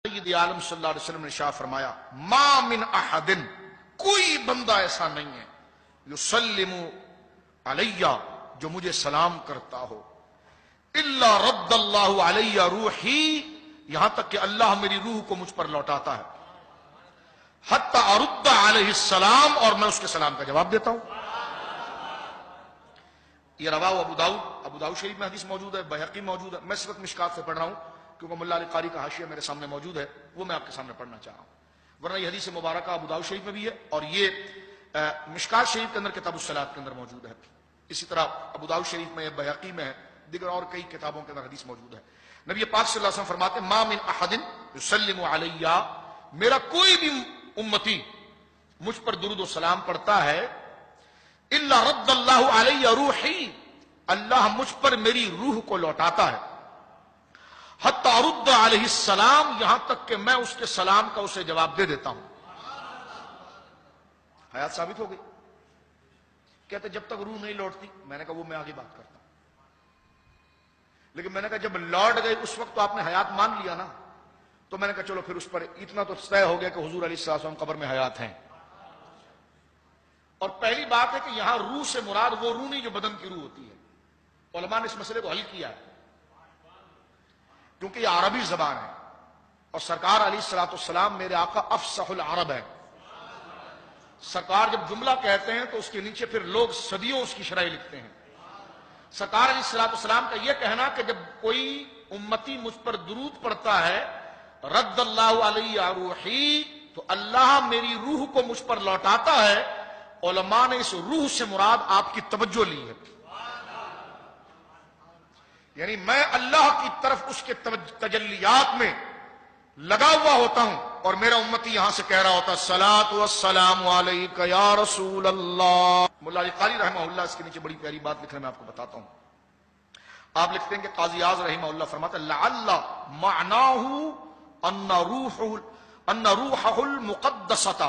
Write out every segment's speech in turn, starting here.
سید عالم صلی اللہ علیہ وسلم نے ارشاد فرمایا ما من احد، کوئی بندہ ایسا نہیں ہے یسلم علیہ جو مجھے سلام کرتا ہو، الا رد اللہ علیہ روحی، یہاں تک کہ اللہ میری روح کو مجھ پر لوٹاتا ہے، حتی ارد علیہ السلام، اور میں اس کے سلام کا جواب دیتا ہوں۔ یہ رواہ ابو داؤد شریف میں حدیث موجود ہے، بہقی موجود ہے، میں اس وقت مشکات سے پڑھ رہا ہوں کیونکہ ملا علی قاری کا حاشیہ میرے سامنے موجود ہے، وہ میں آپ کے سامنے پڑھنا چاہ رہا ہوں، ورنہ یہ حدیث مبارکہ ابو داؤد شریف میں بھی ہے اور یہ مشکات شریف کے اندر کتاب الصلاۃ کے اندر موجود ہے، اسی طرح ابو داؤد شریف میں، بہقی میں ہے، دیگر اور کئی کتابوں کے اندر حدیث موجود ہے۔ نبی پاک صلی اللہ علیہ وسلم فرماتے ہیں ما من احد یسلم علیہ، میرا کوئی بھی امتی مجھ پر درود و سلام پڑھتا ہے، الا رد اللہ علیہ روحی، اللہ مجھ پر میری روح کو لوٹاتا ہے، حتی ارد علیہ السلام، یہاں تک کہ میں اس کے سلام کا اسے جواب دے دیتا ہوں۔ حیات ثابت ہو گئی۔ کہتے جب تک روح نہیں لوٹتی، میں نے کہا وہ میں آگے بات کرتا ہوں، لیکن میں نے کہا جب لوٹ گئی اس وقت تو آپ نے حیات مان لیا نا، تو میں نے کہا چلو پھر اس پر اتنا تو طے ہو گیا کہ حضور علیہ السلام قبر میں حیات ہیں۔ اور پہلی بات ہے کہ یہاں روح سے مراد وہ روح نہیں جو بدن کی روح ہوتی ہے، علماء نے اس مسئلے کو حل کیا ہے کیونکہ یہ عربی زبان ہے اور سرکار علیہ الصلوۃ والسلام میرے آقا افصح العرب ہے، سرکار جب جملہ کہتے ہیں تو اس کے نیچے پھر لوگ صدیوں اس کی شرح لکھتے ہیں۔ سرکار علیہ الصلوۃ والسلام کا یہ کہنا کہ جب کوئی امتی مجھ پر درود پڑھتا ہے رد اللہ علیہ روحی، تو اللہ میری روح کو مجھ پر لوٹاتا ہے، علماء نے اس روح سے مراد آپ کی توجہ لی ہے، یعنی میں اللہ کی طرف اس کے تجلیات میں لگا ہوا ہوتا ہوں اور میرا امتی یہاں سے کہہ رہا ہوتا ہے الصلاۃ والسلام علیک یا رسول اللہ۔ ملا علی قاری رحمہ اللہ اس کے نیچے بڑی پیاری بات لکھ رہے ہیں، میں آپ کو بتاتا ہوں۔ آپ لکھتے ہیں کہ قاضی اعظم رحمہ اللہ فرماتا ہے لعل معناہ ان روحہ المقدسۃ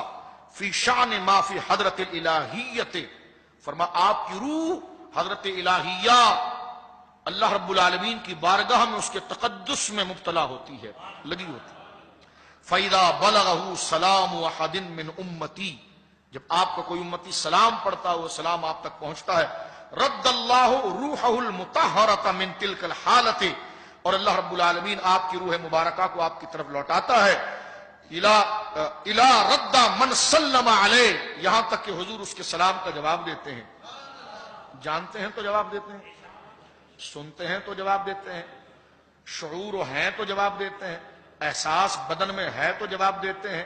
فی شأن ما فی حضرت الالہیت، فرما آپ کی روح حضرت الہیہ اللہ رب العالمین کی بارگاہ میں اس کے تقدس میں مبتلا ہوتی ہے، لگی ہوتی ہے۔ فَإِذَا بَلَغَهُ سَلَامُ أَحَدٍ مِّنْ أُمَّتِي، جب آپ کا کوئی امتی سلام پڑھتا ہے وہ سلام آپ تک پہنچتا ہے، رد اللہ روحہ المطہرۃ من تلک الحالۃ، اور اللہ رب العالمین آپ کی روح مبارکہ کو آپ کی طرف لوٹاتا ہے، الی رد من سلم علیہ، یہاں تک کہ حضور اس کے سلام کا جواب دیتے ہیں۔ جانتے ہیں تو جواب دیتے ہیں، سنتے ہیں تو جواب دیتے ہیں، شعور ہیں تو جواب دیتے ہیں، احساس بدن میں ہے تو جواب دیتے ہیں،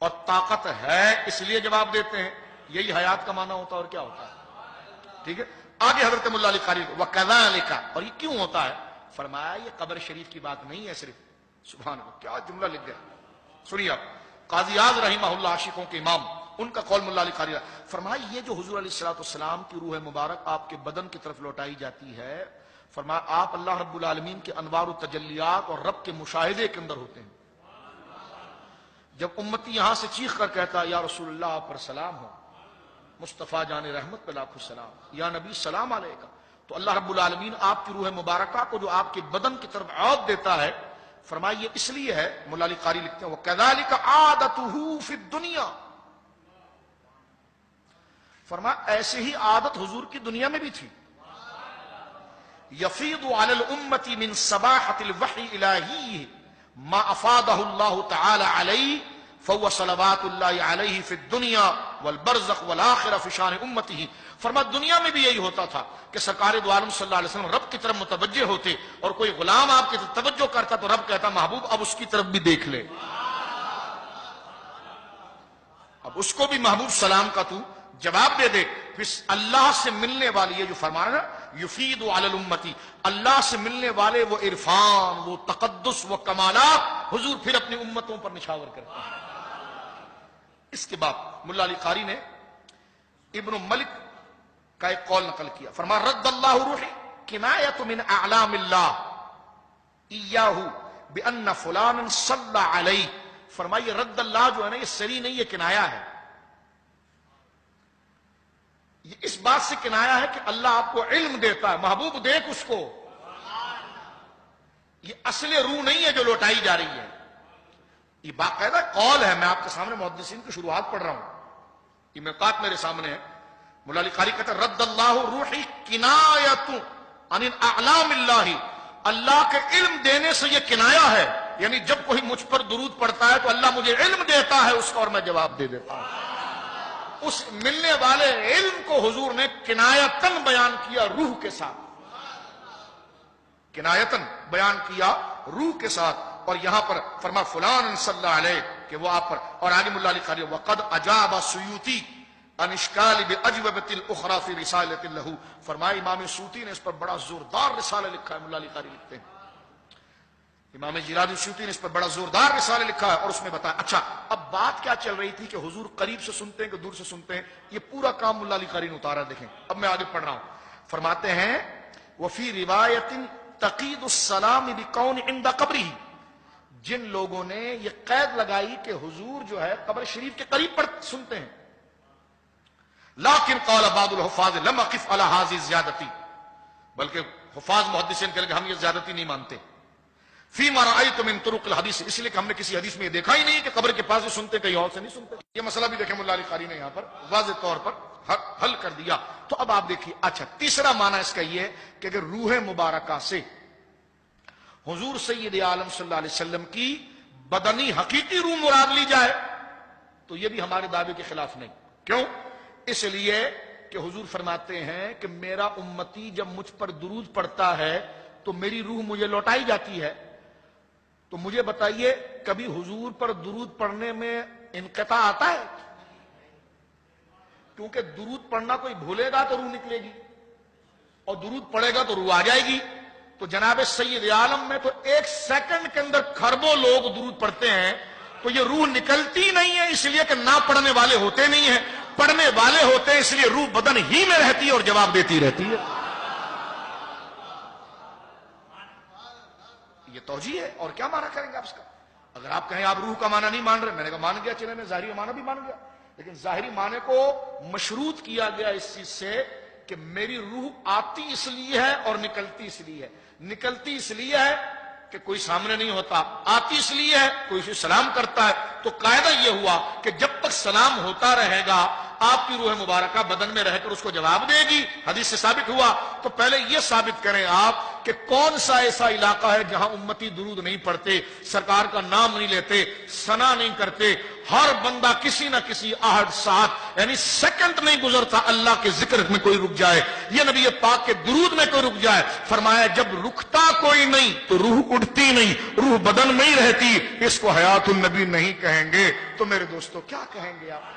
اور طاقت ہے اس لیے جواب دیتے ہیں۔ یہی حیات کا معنی ہوتا ہے، اور کیا ہوتا ہے؟ ٹھیک ہے، آگے حضرت ملا علی قاری وَكَذَلِكَ، اور یہ کیوں ہوتا ہے؟ فرمایا یہ قبر شریف کی بات نہیں ہے صرف، سبحان اللہ کیا جملہ لکھ گیا، سنیے آپ۔ قاضی اعظم رحمہ اللہ عاشقوں کے امام، ان کا قول ملا علی قاری فرمایا یہ جو حضور علیہ الصلوۃ والسلام کی روح مبارک آپ کے بدن کی طرف لوٹائی جاتی ہے، فرمایا آپ اللہ رب العالمین کے انوار و تجلیات اور رب کے مشاہدے کے اندر ہوتے ہیں۔ جب امتی یہاں سے چیخ کر کہتا یا رسول اللہ آپ پر سلام ہو، مصطفیٰ جان رحمت پہ لاکھوں سلام، یا نبی سلام علیکہ، تو اللہ رب العالمین آپ کی روح مبارکہ کو جو آپ کے بدن کی طرف عود دیتا ہے، فرمایا یہ اس لیے ہے، مولا علی قاری لکھتے ہیں وَكَذَلِكَ عَادَتُهُ فِي الدُّنْيَا، فرمایا ایسے ہی عادت حضور کی دنیا میں بھی تھی، یفیض علی الامت من صباحۃ الوحی الہی ما افاضہ اللہ تعالی علیہ فهو صلوات اللہ علیہ فی الدنیا والبرزخ والآخرہ فی شان امتہ، فرمایا دنیا میں بھی یہی ہوتا تھا کہ سرکار دو عالم صلی اللہ علیہ وسلم رب کی طرف متوجہ ہوتے، اور کوئی غلام آپ کی طرف توجہ کرتا تو رب کہتا محبوب اب اس کی طرف بھی دیکھ لے، اب اس کو بھی محبوب سلام کا تو جواب دے دے۔ پھر اللہ سے ملنے والی یہ جو فرمان ہے یفید علی الامتی، اللہ سے ملنے والے وہ عرفان، وہ تقدس، وہ کمالات حضور پھر اپنی امتوں پر نچھاور کرتے ہیں۔ اس کے بعد ملا علی قاری نے ابن ملک کا ایک قول نقل کیا، فرما رد اللہ روحی کنایت من اعلام اللہ ایاہ بان فلانا صلی علیہ، فرمائیے رد اللہ جو ہے نا یہ سری نہیں، یہ کنایا ہے، یہ اس بات سے کنایا ہے کہ اللہ آپ کو علم دیتا ہے، محبوب دیکھ اس کو، یہ اصل روح نہیں ہے جو لوٹائی جا رہی ہے، یہ باقاعدہ قول ہے، میں آپ کے سامنے محدثین کی شروحات پڑھ رہا ہوں، یہ میقات میرے سامنے ہے۔ مولا علی قاری کہتا ہے رد اللہ روحی کنایت عن اعلام اللہ، اللہ کے علم دینے سے یہ کنایا ہے، یعنی جب کوئی مجھ پر درود پڑتا ہے تو اللہ مجھے علم دیتا ہے اس کا اور میں جواب دے دیتا ہوں۔ اس ملنے والے علم کو حضور نے کنایتن بیان کیا روح کے ساتھ، کنایتن بیان کیا روح کے ساتھ، اور یہاں پر فرما فلان صلی اللہ علیہ کہ وہ آپ پر، اور آگے مولا علی قاری وقد اجاب سیوطی ان اشکال باجوبۃ الاخرى فی رسالۃ لہ، فرمایا امام سیوطی نے اس پر بڑا زوردار رسالہ لکھا ہے، مولا علی قاری لکھتے ہیں امام جلال سیوطی نے اس پر بڑا زوردار رسالہ لکھا ہے، اور اس میں بتایا اچھا اب بات کیا چل رہی تھی کہ حضور قریب سے سنتے ہیں کہ دور سے سنتے ہیں، یہ پورا کام مولا علی قاری نے اتارا، دیکھیں اب میں آگے پڑھ رہا ہوں۔ فرماتے ہیں وفی روایت تقید السلام بکون عند قبرہ، جن لوگوں نے یہ قید لگائی کہ حضور جو ہے قبر شریف کے قریب سنتے ہیں، لیکن قال بعض الحفاظ لم اقف على هذه الزیادتی، بلکہ حفاظ محدثین کہتے ہیں ہم یہ زیادتی نہیں مانتے، فیما رأیت من طرق الحدیث، اس لیے کہ ہم نے کسی حدیث میں یہ دیکھا ہی نہیں کہ قبر کے پاس سے سنتے کہیں اور سے نہیں سنتے۔ یہ مسئلہ بھی دیکھیں مولا علی قاری نے یہاں پر واضح طور پر حل کر دیا۔ تو اب آپ دیکھیے اچھا تیسرا معنی اس کا یہ ہے کہ اگر روح مبارکہ سے حضور سید عالم صلی اللہ علیہ وسلم کی بدنی حقیقی روح مراد لی جائے تو یہ بھی ہمارے دعوے کے خلاف نہیں۔ کیوں؟ اس لیے کہ حضور فرماتے ہیں کہ میرا امتی جب مجھ پر درود پڑتا ہے تو میری روح مجھے لوٹائی جاتی ہے، تو مجھے بتائیے کبھی حضور پر درود پڑھنے میں انقطاع آتا ہے؟ کیونکہ درود پڑھنا کوئی بھولے گا تو روح نکلے گی، اور درود پڑھے گا تو روح آ جائے گی۔ تو جناب سید عالم میں تو ایک سیکنڈ کے اندر کھربوں لوگ درود پڑھتے ہیں، تو یہ روح نکلتی نہیں ہے، اس لیے کہ نہ پڑھنے والے ہوتے نہیں ہیں، پڑھنے والے ہوتے ہیں اس لیے روح بدن ہی میں رہتی ہے اور جواب دیتی رہتی ہے۔ یہ توجیہ ہے، اور کیا معنی کریں گے آپ اس کا؟ اگر آپ کہیں آپ روح کا معنی نہیں مان رہے، میں نے کہا مان گیا، چلے میں ظاہری معنی بھی مان گیا، لیکن ظاہری معنی کو مشروط کیا گیا اس چیز سے کہ میری روح آتی اس لیے ہے اور نکلتی اس لیے ہے۔ نکلتی اس لیے ہے کہ کوئی سامنے نہیں ہوتا، آتی اس لیے ہے کوئی اسے سلام کرتا ہے، تو قاعدہ یہ ہوا کہ جب تک سلام ہوتا رہے گا آپ کی روح مبارکہ بدن میں رہ کر اس کو جواب دے گی۔ حدیث سے ثابت ہوا، تو پہلے یہ ثابت کریں آپ کہ کون سا ایسا علاقہ ہے جہاں امتی درود نہیں پڑھتے، سرکار کا نام نہیں لیتے، ثنا نہیں کرتے، ہر بندہ کسی نہ کسی آہٹ ساتھ یعنی سیکنڈ نہیں گزرتا اللہ کے ذکر میں کوئی رک جائے، یہ نبی پاک کے درود میں کوئی رک جائے۔ فرمایا جب رکتا کوئی نہیں تو روح اٹھتی نہیں، روح بدن میں ہی رہتی، اس کو حیات النبی نہیں کہیں گے تو میرے دوستو کیا کہیں گے آپ؟